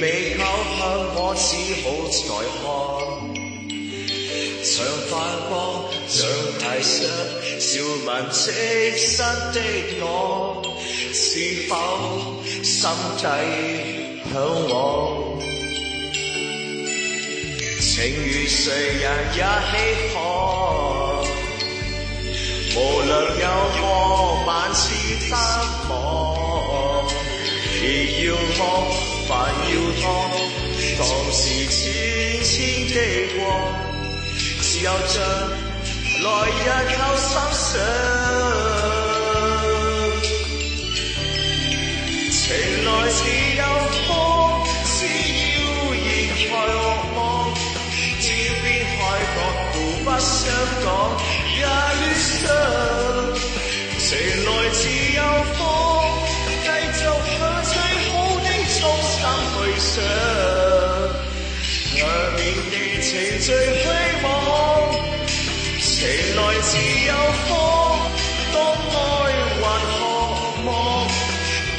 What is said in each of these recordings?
未靠向我只好再看，像發光像太陽，照問即身的我，是否心底向往？情與誰人也稀罕，無論有過萬次單望，亦要麼煩要拖，當時淺淺的光，只有將來日後心想。情來自有風，只要仍在惡夢，天邊海角互不相講，也於想。情來自有風，繼續向最好的衷心去想，外面的情最虛妄。情來自有風，當愛還渴望，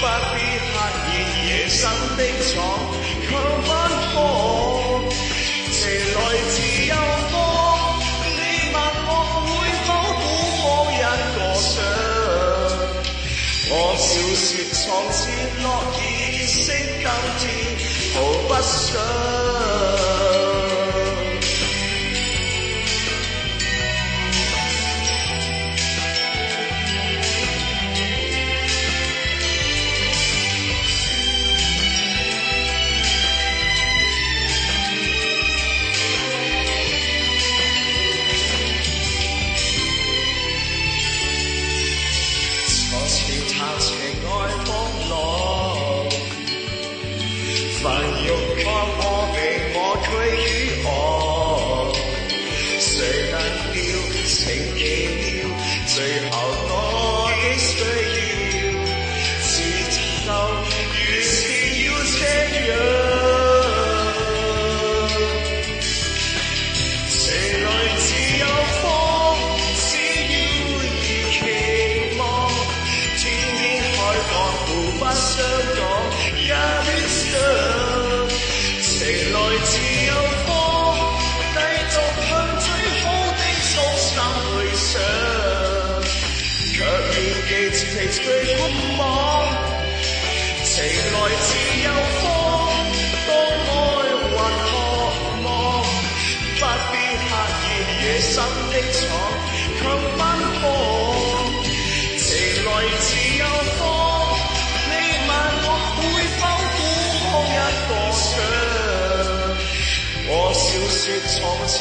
不必刻意野生的闖，強奔放。情來自有風，你問我會否估摸一個想？我笑說從前樂意惜今天，毫不想。情愛風浪，煩欲給我被我推於岸，誰能料情極了，最後我的需要，只就如是要這樣。情來自有風，只要而期望，互不相講，也必想。情來自有風，繼續向最好的衷心去想，卻念記情最捆綁。情來自有風，當愛還渴望，不必刻意野心的闖，強奔放。情來自有風，我笑說從前